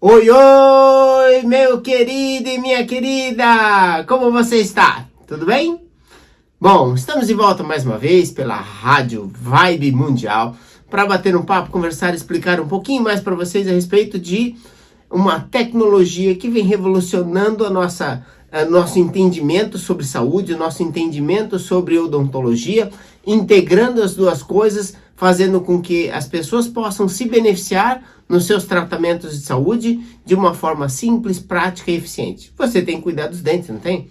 Oi, oi, meu querido e minha querida! Como você está? Tudo bem? Bom, estamos de volta mais uma vez pela Rádio Vibe Mundial para bater um papo, conversar, explicar um pouquinho mais para vocês a respeito de uma tecnologia que vem revolucionando nosso entendimento sobre saúde, nosso entendimento sobre odontologia, integrando as duas coisas, fazendo com que as pessoas possam se beneficiar nos seus tratamentos de saúde de uma forma simples, prática e eficiente. Você tem que cuidar dos dentes, não tem?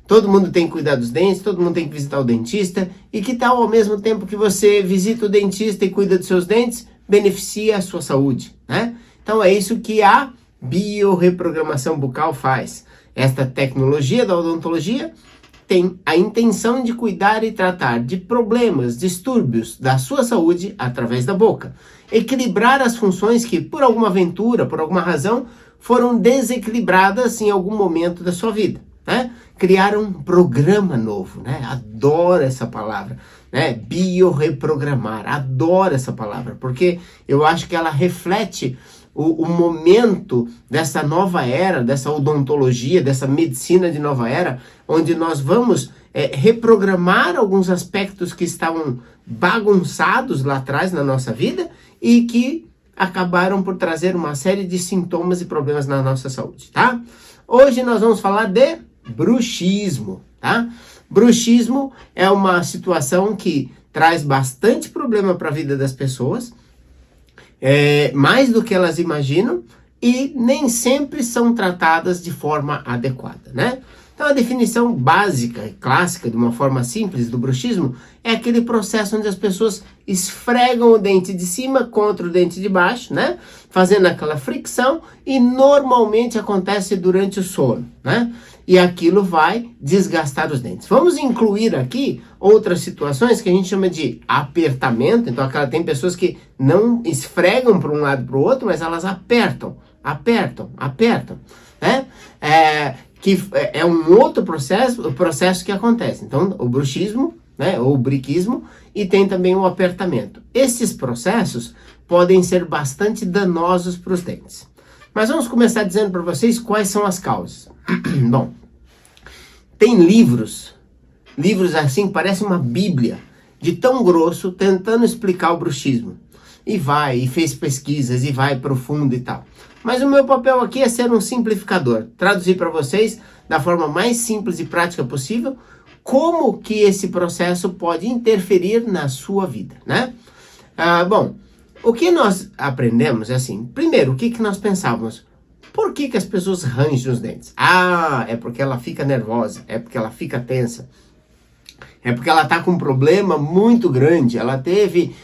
Todo mundo tem que cuidar dos dentes, todo mundo tem que visitar o dentista. E que tal, ao mesmo tempo que você visita o dentista e cuida dos seus dentes, beneficia a sua saúde, né? Então é isso que a biorreprogramação bucal faz. Esta tecnologia da odontologia tem a intenção de cuidar e tratar de problemas, distúrbios da sua saúde através da boca. Equilibrar as funções que, por alguma aventura, por alguma razão, foram desequilibradas em algum momento da sua vida, né? Criar um programa novo, né? Adoro essa palavra, né? Biorreprogramar, adoro essa palavra, porque eu acho que ela reflete o momento dessa nova era, dessa odontologia, dessa medicina de nova era, onde nós vamos reprogramar alguns aspectos que estavam bagunçados lá atrás na nossa vida e que acabaram por trazer uma série de sintomas e problemas na nossa saúde, tá? Hoje nós vamos falar de bruxismo, tá? Bruxismo é uma situação que traz bastante problema para a vida das pessoas, mais do que elas imaginam, e nem sempre são tratadas de forma adequada, né? Então a definição básica e clássica, de uma forma simples, do bruxismo é aquele processo onde as pessoas esfregam o dente de cima contra o dente de baixo, né? Fazendo aquela fricção, e normalmente acontece durante o sono, né? E aquilo vai desgastar os dentes. Vamos incluir aqui outras situações que a gente chama de apertamento. Então, tem pessoas que não esfregam para um lado para o outro, mas elas apertam, né? Que é um outro processo que acontece. Então, o bruxismo, né, ou o briquismo, e tem também o apertamento. Esses processos podem ser bastante danosos para os dentes. Mas vamos começar dizendo para vocês quais são as causas. Bom, tem livros assim, parece uma bíblia, de tão grosso, tentando explicar o bruxismo. E fez pesquisas, e vai profundo e tal. Mas o meu papel aqui é ser um simplificador, traduzir para vocês, da forma mais simples e prática possível, como que esse processo pode interferir na sua vida, né? Bom, o que nós aprendemos é assim, primeiro, o que nós pensávamos? Por que as pessoas rangem os dentes? É porque ela fica nervosa, é porque ela fica tensa, é porque ela está com um problema muito grande, ela teve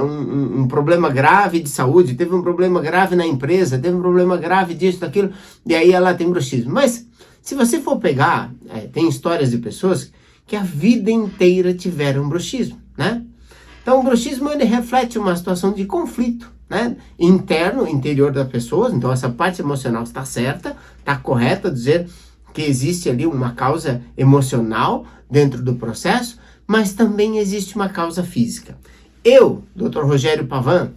um problema grave de saúde, teve um problema grave na empresa, teve um problema grave disso, daquilo, e aí ela tem bruxismo. Mas, se você for pegar, tem histórias de pessoas que a vida inteira tiveram bruxismo, né? Então, o bruxismo, ele reflete uma situação de conflito, né? Interior da pessoa. Então, essa parte emocional está certa, está correta dizer que existe ali uma causa emocional dentro do processo, mas também existe uma causa física. Eu, Dr. Rogério Pavan,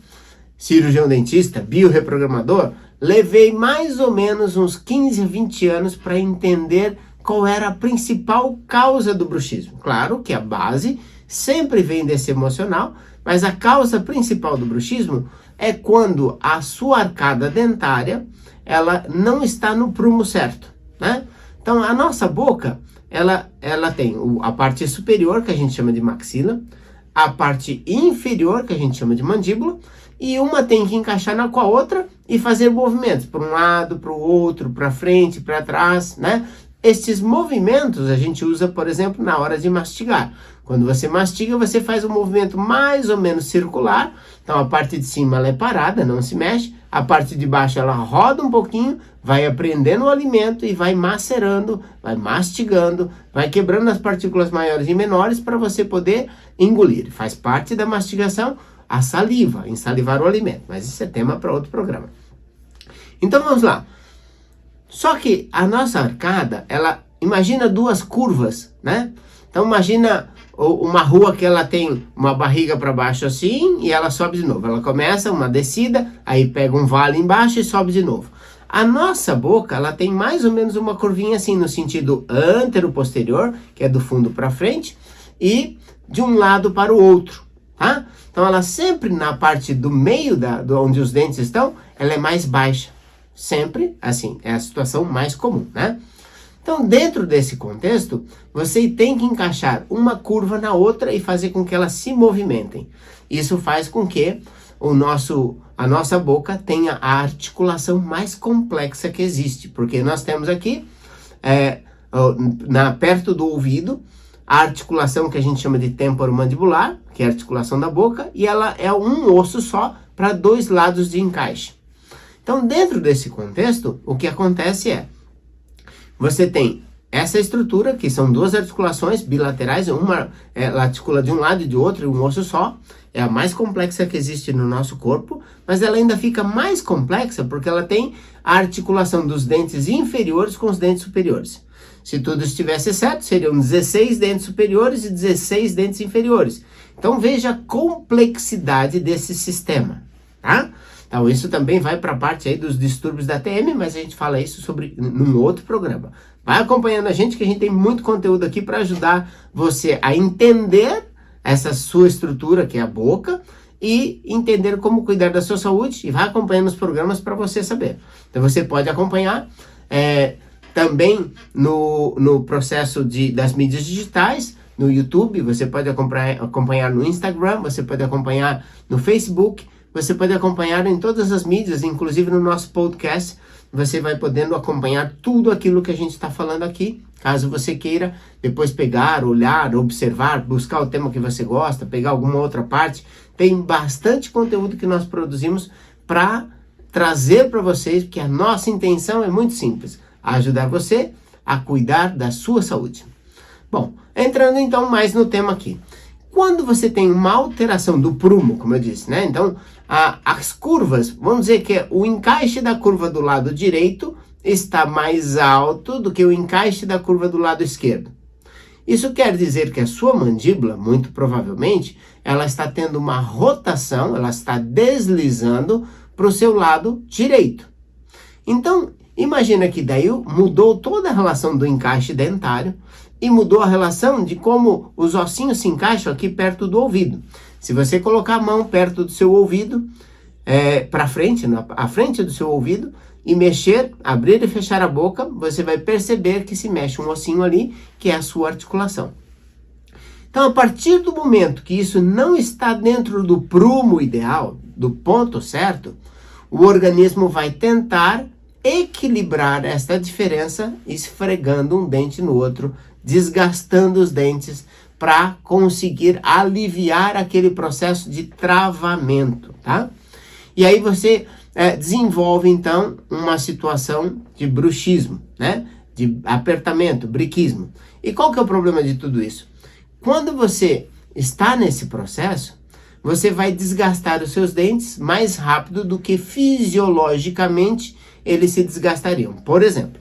cirurgião dentista, biorreprogramador, levei mais ou menos uns 15 a 20 anos para entender qual era a principal causa do bruxismo. Claro que a base sempre vem desse emocional, mas a causa principal do bruxismo é quando a sua arcada dentária, ela não está no prumo certo, né? Então, a nossa boca, ela tem a parte superior, que a gente chama de maxila, a parte inferior, que a gente chama de mandíbula, e uma tem que encaixar com a outra e fazer movimentos para um lado, para o outro, para frente, para trás, né? Estes movimentos a gente usa, por exemplo, na hora de mastigar. Quando você mastiga, você faz um movimento mais ou menos circular. Então, a parte de cima ela é parada, não se mexe. A parte de baixo ela roda um pouquinho, vai apreendendo o alimento e vai macerando, vai mastigando, vai quebrando as partículas maiores e menores para você poder engolir. Faz parte da mastigação a saliva, ensalivar o alimento. Mas isso é tema para outro programa. Então, vamos lá. Só que a nossa arcada, imagina duas curvas, né? Então imagina uma rua que ela tem uma barriga para baixo assim e ela sobe de novo. Ela começa uma descida, aí pega um vale embaixo e sobe de novo. A nossa boca, ela tem mais ou menos uma curvinha assim, no sentido antero-posterior, que é do fundo para frente, e de um lado para o outro, tá? Então, ela sempre na parte do meio, onde os dentes estão, ela é mais baixa. Sempre, assim, é a situação mais comum, né? Então, dentro desse contexto, você tem que encaixar uma curva na outra e fazer com que elas se movimentem. Isso faz com que a nossa boca tenha a articulação mais complexa que existe, porque nós temos aqui, perto do ouvido, a articulação que a gente chama de temporomandibular, que é a articulação da boca, e ela é um osso só para 2 lados de encaixe. Então, dentro desse contexto, o que acontece é, você tem essa estrutura, que são 2 articulações bilaterais, uma ela articula de um lado e de outro, um osso só, é a mais complexa que existe no nosso corpo, mas ela ainda fica mais complexa porque ela tem a articulação dos dentes inferiores com os dentes superiores. Se tudo estivesse certo, seriam 16 dentes superiores e 16 dentes inferiores. Então veja a complexidade desse sistema, tá? Então isso também vai para a parte aí dos distúrbios da TM, mas a gente fala isso num outro programa. Vai acompanhando a gente que a gente tem muito conteúdo aqui para ajudar você a entender essa sua estrutura, que é a boca, e entender como cuidar da sua saúde, e vai acompanhando os programas para você saber. Então você pode acompanhar também no processo das mídias digitais, no YouTube, você pode acompanhar no Instagram, você pode acompanhar no Facebook, você pode acompanhar em todas as mídias, inclusive no nosso podcast, você vai podendo acompanhar tudo aquilo que a gente está falando aqui, caso você queira depois pegar, olhar, observar, buscar o tema que você gosta, pegar alguma outra parte. Tem bastante conteúdo que nós produzimos para trazer para vocês, porque a nossa intenção é muito simples, ajudar você a cuidar da sua saúde. Bom, entrando então mais no tema aqui. Quando você tem uma alteração do prumo, como eu disse, né? Então, as curvas, vamos dizer que o encaixe da curva do lado direito está mais alto do que o encaixe da curva do lado esquerdo. Isso quer dizer que a sua mandíbula, muito provavelmente, ela está tendo uma rotação, ela está deslizando para o seu lado direito. Então, imagina que daí mudou toda a relação do encaixe dentário e mudou a relação de como os ossinhos se encaixam aqui perto do ouvido. Se você colocar a mão perto do seu ouvido, para frente, à frente do seu ouvido, e mexer, abrir e fechar a boca, você vai perceber que se mexe um ossinho ali, que é a sua articulação. Então, a partir do momento que isso não está dentro do prumo ideal, do ponto certo, o organismo vai tentar equilibrar esta diferença, esfregando um dente no outro, desgastando os dentes para conseguir aliviar aquele processo de travamento, tá? E aí você desenvolve então uma situação de bruxismo, né? De apertamento, briquismo. E qual que é o problema de tudo isso? Quando você está nesse processo, você vai desgastar os seus dentes mais rápido do que fisiologicamente eles se desgastariam. Por exemplo,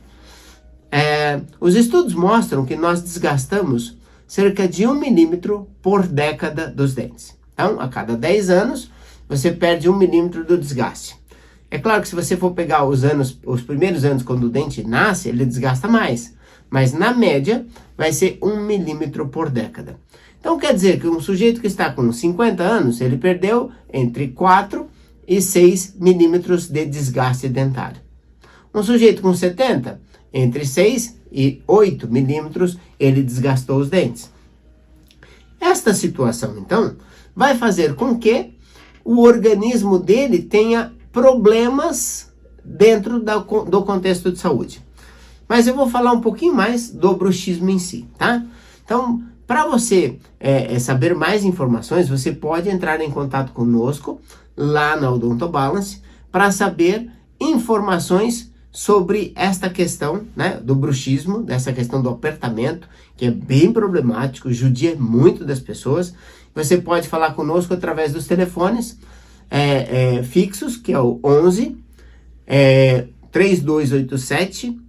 os estudos mostram que nós desgastamos cerca de 1 milímetro por década dos dentes. Então, a cada 10 anos, você perde 1 milímetro do desgaste. É claro que se você for pegar os primeiros anos quando o dente nasce, ele desgasta mais. Mas, na média, vai ser 1 milímetro por década. Então, quer dizer que um sujeito que está com 50 anos, ele perdeu entre 4 e 6 milímetros de desgaste dentário. Um sujeito com 70, entre 6 e 8 milímetros, ele desgastou os dentes. Esta situação, então, vai fazer com que o organismo dele tenha problemas dentro do contexto de saúde. Mas eu vou falar um pouquinho mais do bruxismo em si, tá? Então, para você saber mais informações, você pode entrar em contato conosco lá na Odontobalance para saber informações sobre esta questão, né, do bruxismo, dessa questão do apertamento, que é bem problemático, judia muito das pessoas. Você pode falar conosco através dos telefones fixos, que é o 11 3287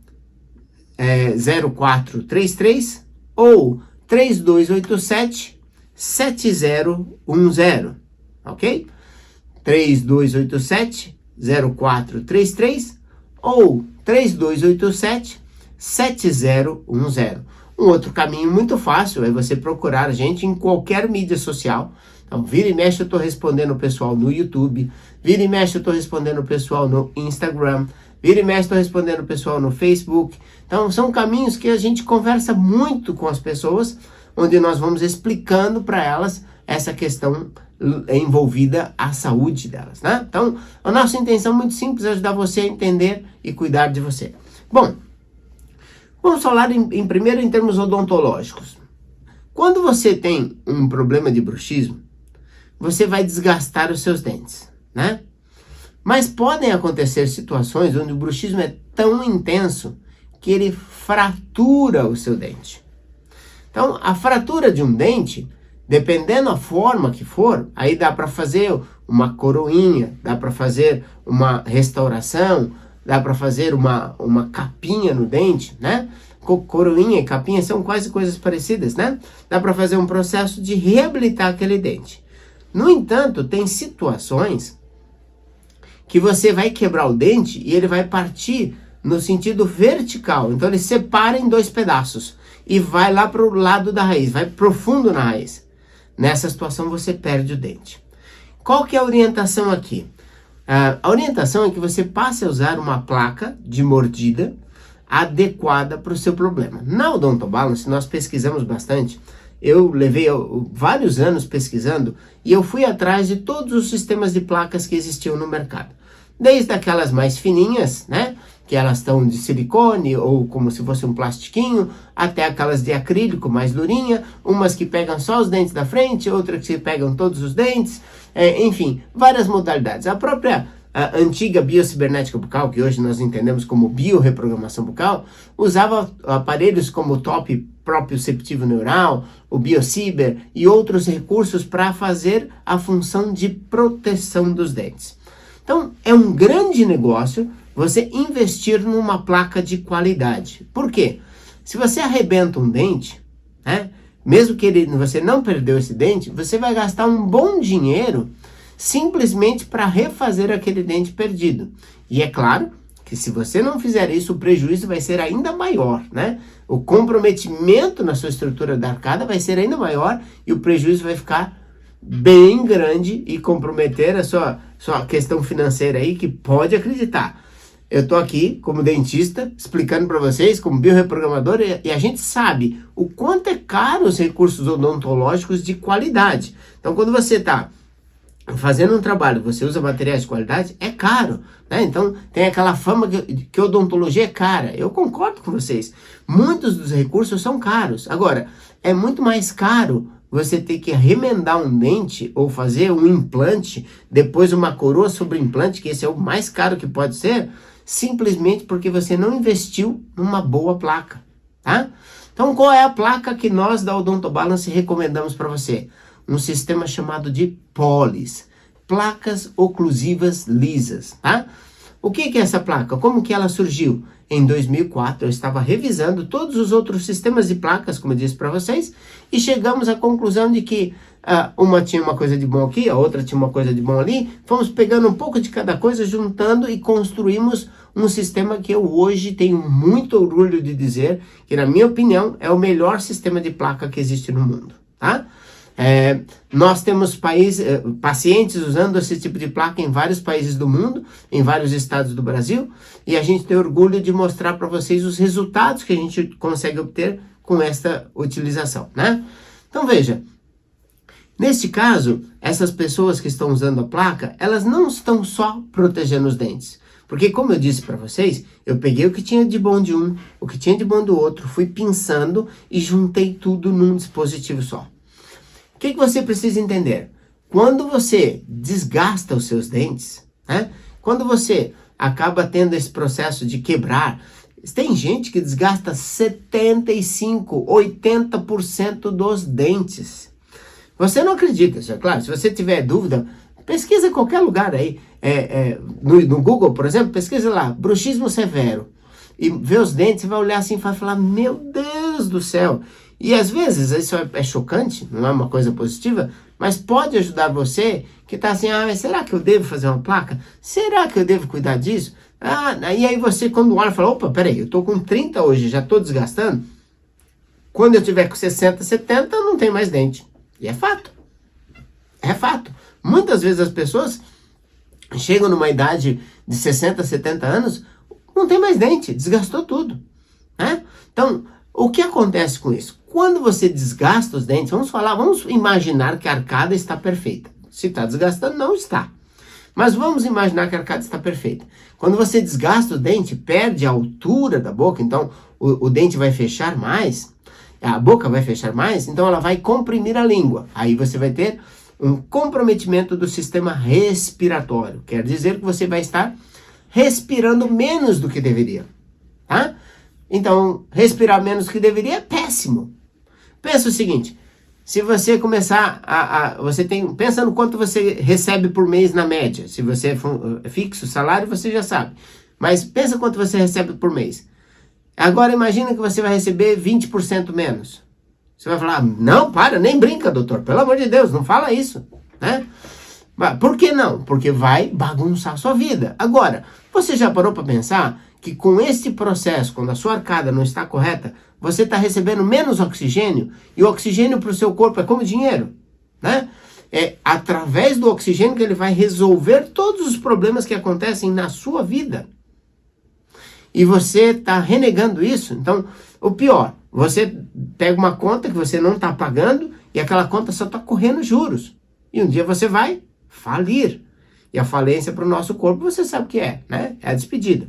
0433 ou 3287 7010, ok? 3287 0433 ou 3287-7010. Um outro caminho muito fácil é você procurar a gente em qualquer mídia social. Então, vira e mexe eu estou respondendo o pessoal no YouTube, vira e mexe eu estou respondendo o pessoal no Instagram, vira e mexe estou respondendo o pessoal no Facebook. Então, são caminhos que a gente conversa muito com as pessoas, onde nós vamos explicando para elas essa questão envolvida à saúde delas, né? Então, a nossa intenção é muito simples, é ajudar você a entender e cuidar de você. Bom, vamos falar primeiro em termos odontológicos. Quando você tem um problema de bruxismo, você vai desgastar os seus dentes, né? Mas podem acontecer situações onde o bruxismo é tão intenso que ele fratura o seu dente. Então, a fratura de um dente, dependendo da forma que for, aí dá para fazer uma coroinha, dá para fazer uma restauração, dá para fazer uma capinha no dente, né? Coroinha e capinha são quase coisas parecidas, né? Dá para fazer um processo de reabilitar aquele dente. No entanto, tem situações que você vai quebrar o dente e ele vai partir no sentido vertical. Então ele separa em dois pedaços e vai lá para o lado da raiz, vai profundo na raiz. Nessa situação você perde o dente. Qual que é a orientação aqui? A orientação é que você passe a usar uma placa de mordida adequada para o seu problema. Na Odontobalance nós pesquisamos bastante. Eu levei vários anos pesquisando e eu fui atrás de todos os sistemas de placas que existiam no mercado. Desde aquelas mais fininhas, né? Que elas estão de silicone ou como se fosse um plastiquinho, até aquelas de acrílico mais durinha, umas que pegam só os dentes da frente, outras que pegam todos os dentes, enfim, várias modalidades. A própria antiga biocibernética bucal, que hoje nós entendemos como biorreprogramação bucal, usava aparelhos como o top proprioceptivo neural, o BioCiber e outros recursos para fazer a função de proteção dos dentes. Então, é um grande negócio você investir numa placa de qualidade. Por quê? Se você arrebenta um dente, né, mesmo que você não perdeu esse dente, você vai gastar um bom dinheiro simplesmente para refazer aquele dente perdido. E é claro que se você não fizer isso, o prejuízo vai ser ainda maior, né? O comprometimento na sua estrutura da arcada vai ser ainda maior e o prejuízo vai ficar bem grande e comprometer a sua questão financeira aí, que pode acreditar. Eu tô aqui como dentista, explicando para vocês, como biorreprogramador, e a gente sabe o quanto é caro os recursos odontológicos de qualidade. Então, quando você tá fazendo um trabalho, você usa materiais de qualidade, é caro, né? Então, tem aquela fama que odontologia é cara. Eu concordo com vocês. Muitos dos recursos são caros. Agora, é muito mais caro você ter que remendar um dente ou fazer um implante, depois uma coroa sobre implante, que esse é o mais caro que pode ser, simplesmente porque você não investiu numa boa placa, tá? Então, qual é a placa que nós da Odontobalance recomendamos para você? Um sistema chamado de POLIS, placas oclusivas lisas, tá? O que é essa placa? Como que ela surgiu? Em 2004, eu estava revisando todos os outros sistemas de placas, como eu disse para vocês, e chegamos à conclusão de que uma tinha uma coisa de bom aqui, a outra tinha uma coisa de bom ali. Fomos pegando um pouco de cada coisa, juntando e construímos um sistema que eu hoje tenho muito orgulho de dizer que, na minha opinião, é o melhor sistema de placa que existe no mundo, tá? Nós temos pacientes usando esse tipo de placa em vários países do mundo, em vários estados do Brasil, e a gente tem orgulho de mostrar para vocês os resultados que a gente consegue obter com esta utilização, né? Então veja, neste caso, essas pessoas que estão usando a placa, elas não estão só protegendo os dentes, porque como eu disse para vocês, eu peguei o que tinha de bom de um, o que tinha de bom do outro, fui pensando e juntei tudo num dispositivo só. O que você precisa entender? Quando você desgasta os seus dentes, né? Quando você acaba tendo esse processo de quebrar, tem gente que desgasta 75%, 80% dos dentes. Você não acredita, isso é claro. Se você tiver dúvida, pesquisa em qualquer lugar aí. No Google, por exemplo, pesquisa lá, bruxismo severo. E vê os dentes, você vai olhar assim e vai falar, meu Deus do céu. E às vezes isso é chocante, não é uma coisa positiva, mas pode ajudar você que está assim, mas será que eu devo fazer uma placa? Será que eu devo cuidar disso? E aí você, quando olha, fala, opa, peraí, eu tô com 30 hoje, já tô desgastando. Quando eu tiver com 60, 70, não tem mais dente. E é fato. É fato. Muitas vezes as pessoas chegam numa idade de 60, 70 anos, não tem mais dente, desgastou tudo, né? Então, o que acontece com isso? Quando você desgasta os dentes, vamos imaginar que a arcada está perfeita. Se está desgastando, não está. Mas vamos imaginar que a arcada está perfeita. Quando você desgasta o dente, perde a altura da boca, então o dente vai fechar mais, a boca vai fechar mais, então ela vai comprimir a língua. Aí você vai ter um comprometimento do sistema respiratório. Quer dizer que você vai estar respirando menos do que deveria, tá? Então, respirar menos do que deveria é péssimo. Pensa o seguinte, se você começar pensa no quanto você recebe por mês na média. Se você é fixo, salário, você já sabe. Mas pensa quanto você recebe por mês. Agora imagina que você vai receber 20% menos. Você vai falar, não, nem brinca, doutor. Pelo amor de Deus, não fala isso, né? Por que não? Porque vai bagunçar a sua vida. Agora, você já parou para pensar que com este processo, quando a sua arcada não está correta, você está recebendo menos oxigênio, e o oxigênio para o seu corpo é como dinheiro, né? É através do oxigênio que ele vai resolver todos os problemas que acontecem na sua vida. E você está renegando isso. Então, o pior, você pega uma conta que você não está pagando e aquela conta só está correndo juros. E um dia você vai falir. E a falência para o nosso corpo, você sabe o que é, né? É a despedida.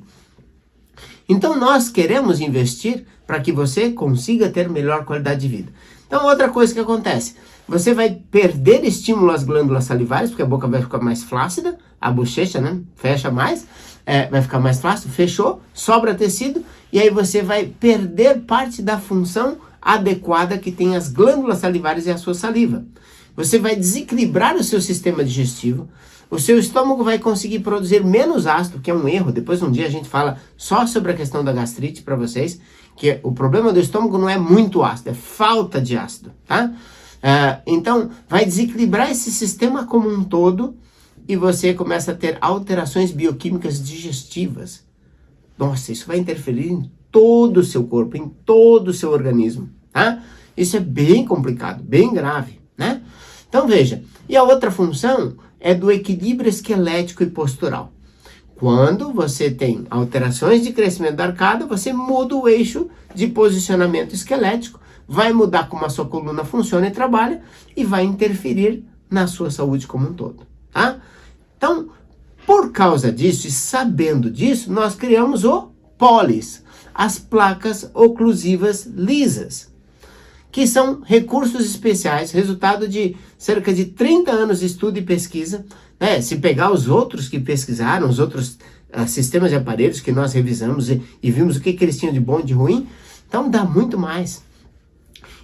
Então, nós queremos investir para que você consiga ter melhor qualidade de vida. Então, outra coisa que acontece, você vai perder estímulo às glândulas salivares, porque a boca vai ficar mais flácida, a bochecha, né, fecha mais, vai ficar mais flácido, fechou, sobra tecido, e aí você vai perder parte da função adequada que tem as glândulas salivares e a sua saliva. Você vai desequilibrar o seu sistema digestivo, o seu estômago vai conseguir produzir menos ácido, que é um erro. Depois um dia a gente fala só sobre a questão da gastrite para vocês, que o problema do estômago não é muito ácido, é falta de ácido, tá? Então, vai desequilibrar esse sistema como um todo e você começa a ter alterações bioquímicas digestivas. Nossa, isso vai interferir em todo o seu corpo, em todo o seu organismo, tá? Isso é bem complicado, bem grave, né? Então, veja, e a outra função é do equilíbrio esquelético e postural. Quando você tem alterações de crescimento da arcada, você muda o eixo de posicionamento esquelético, vai mudar como a sua coluna funciona e trabalha e vai interferir na sua saúde como um todo, tá? Então, por causa disso e sabendo disso, nós criamos o POLIS, as placas oclusivas lisas, que são recursos especiais, resultado de cerca de 30 anos de estudo e pesquisa, né? Se pegar os outros que pesquisaram, os outros sistemas de aparelhos que nós revisamos e vimos o que eles tinham de bom e de ruim, então dá muito mais.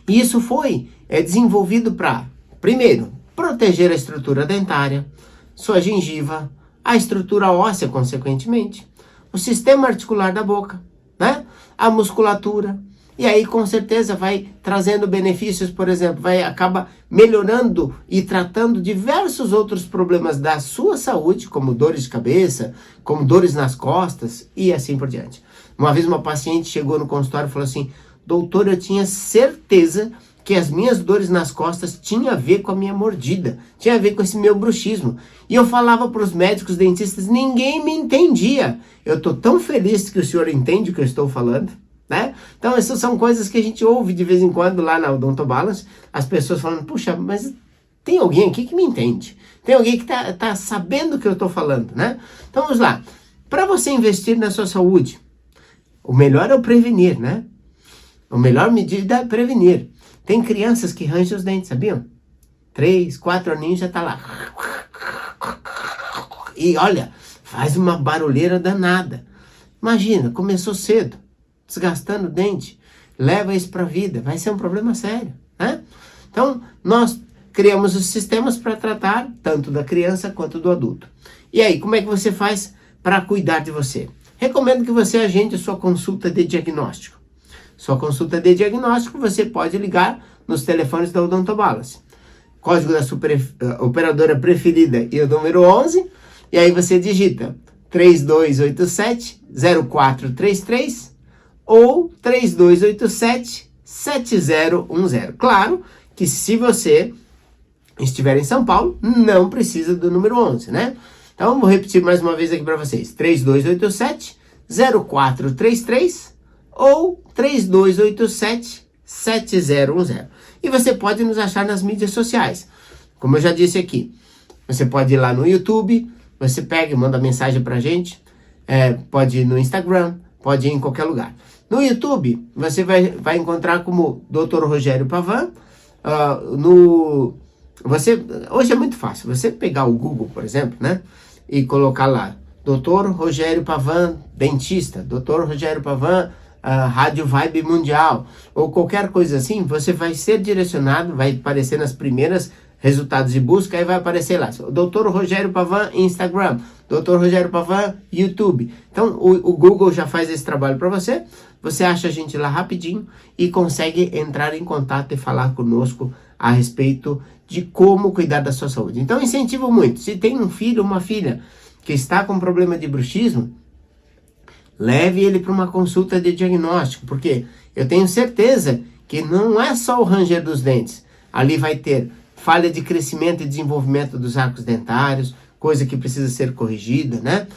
E isso foi desenvolvido para, primeiro, proteger a estrutura dentária, sua gengiva, a estrutura óssea, consequentemente, o sistema articular da boca, né? A musculatura. E aí, com certeza, vai trazendo benefícios, por exemplo, acaba melhorando e tratando diversos outros problemas da sua saúde, como dores de cabeça, como dores nas costas e assim por diante. Uma vez uma paciente chegou no consultório e falou assim, doutor, eu tinha certeza que as minhas dores nas costas tinham a ver com a minha mordida, tinha a ver com esse meu bruxismo. E eu falava para os médicos dentistas, ninguém me entendia. Eu estou tão feliz que o senhor entende o que eu estou falando, né? Então essas são coisas que a gente ouve de vez em quando lá na Odonto Balance, as pessoas falando, puxa, mas tem alguém aqui que me entende, tem alguém que tá sabendo o que eu estou falando, né? Então vamos lá, para você investir na sua saúde, o melhor é o prevenir, né? A melhor medida é prevenir. Tem crianças que rangem os dentes, sabiam? 3, 4 aninhos já tá lá. E olha, faz uma barulheira danada. Imagina, começou cedo, desgastando o dente, leva isso para a vida, vai ser um problema sério, né? Então, nós criamos os sistemas para tratar tanto da criança quanto do adulto. E aí, como é que você faz para cuidar de você? Recomendo que você agende a sua consulta de diagnóstico. Sua consulta de diagnóstico, você pode ligar nos telefones da Odonto Balance. Código da operadora preferida e o número 11, e aí você digita 3287-0433 ou 3287-7010. Claro que se você estiver em São Paulo, não precisa do número 11, né? Então, vou repetir mais uma vez aqui para vocês. 3287-0433 ou 3287-7010. E você pode nos achar nas mídias sociais. Como eu já disse aqui, você pode ir lá no YouTube, você pega e manda mensagem pra gente, pode ir no Instagram, pode ir em qualquer lugar. No YouTube, você vai encontrar como Dr. Rogério Pavan. Hoje é muito fácil, você pegar o Google, por exemplo, né, e colocar lá, Dr. Rogério Pavan, dentista, Dr. Rogério Pavan, Rádio Vibe Mundial, ou qualquer coisa assim, você vai ser direcionado, vai aparecer nas primeiras resultados de busca, aí vai aparecer lá, Dr. Rogério Pavan Instagram, Dr. Rogério Pavan YouTube. Então o Google já faz esse trabalho para você, você acha a gente lá rapidinho e consegue entrar em contato e falar conosco a respeito de como cuidar da sua saúde. Então incentivo muito, se tem um filho ou uma filha que está com problema de bruxismo, leve ele para uma consulta de diagnóstico, porque eu tenho certeza que não é só o ranger dos dentes, ali vai ter falha de crescimento e desenvolvimento dos arcos dentários, coisa que precisa ser corrigida, né?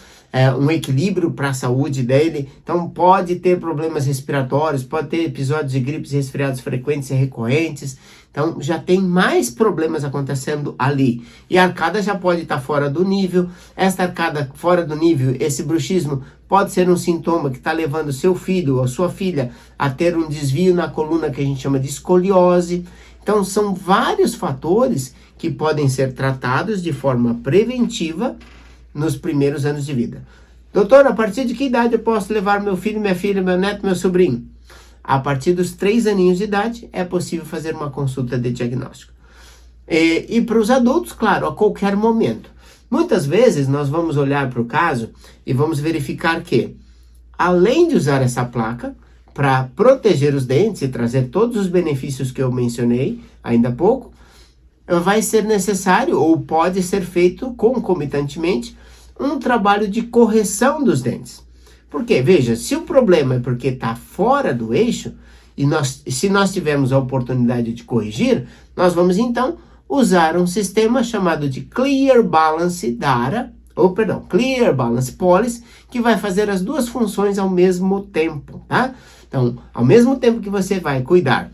Um equilíbrio para a saúde dele. Então pode ter problemas respiratórios, pode ter episódios de gripes e resfriados frequentes e recorrentes. Então já tem mais problemas acontecendo ali. E a arcada já pode estar fora do nível. Esta arcada fora do nível, esse bruxismo, pode ser um sintoma que está levando seu filho ou sua filha a ter um desvio na coluna que a gente chama de escoliose. Então são vários fatores que podem ser tratados de forma preventiva nos primeiros anos de vida. Doutor, a partir de que idade eu posso levar meu filho, minha filha, meu neto, meu sobrinho? A partir dos 3 aninhos de idade é possível fazer uma consulta de diagnóstico. E para os adultos, claro, a qualquer momento. Muitas vezes nós vamos olhar para o caso e vamos verificar que, além de usar essa placa para proteger os dentes e trazer todos os benefícios que eu mencionei ainda há pouco, vai ser necessário ou pode ser feito concomitantemente um trabalho de correção dos dentes. Porque, veja, se o problema é porque está fora do eixo, e se nós tivermos a oportunidade de corrigir, nós vamos então usar um sistema chamado de Clear Balance Data, Clear Balance Policy, que vai fazer as duas funções ao mesmo tempo, tá? Então, ao mesmo tempo que você vai cuidar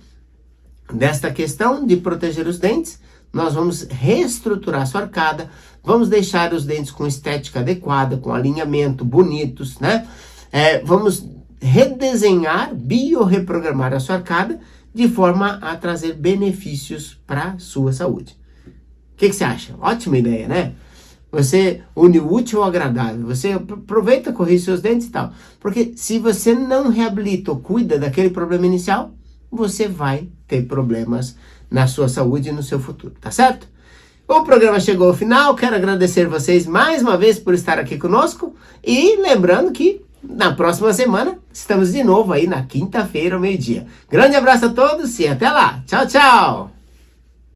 desta questão de proteger os dentes, nós vamos reestruturar a sua arcada, vamos deixar os dentes com estética adequada, com alinhamento, bonitos, né? Vamos redesenhar, biorreprogramar a sua arcada de forma a trazer benefícios para a sua saúde. O que você acha? Ótima ideia, né? Você une o útil ao agradável, você aproveita, corrige seus dentes e tal. Porque se você não reabilita ou cuida daquele problema inicial, você vai ter problemas na sua saúde e no seu futuro, tá certo? O programa chegou ao final, quero agradecer vocês mais uma vez por estar aqui conosco e lembrando que na próxima semana estamos de novo aí na quinta-feira ao meio-dia. Grande abraço a todos e até lá. Tchau, tchau!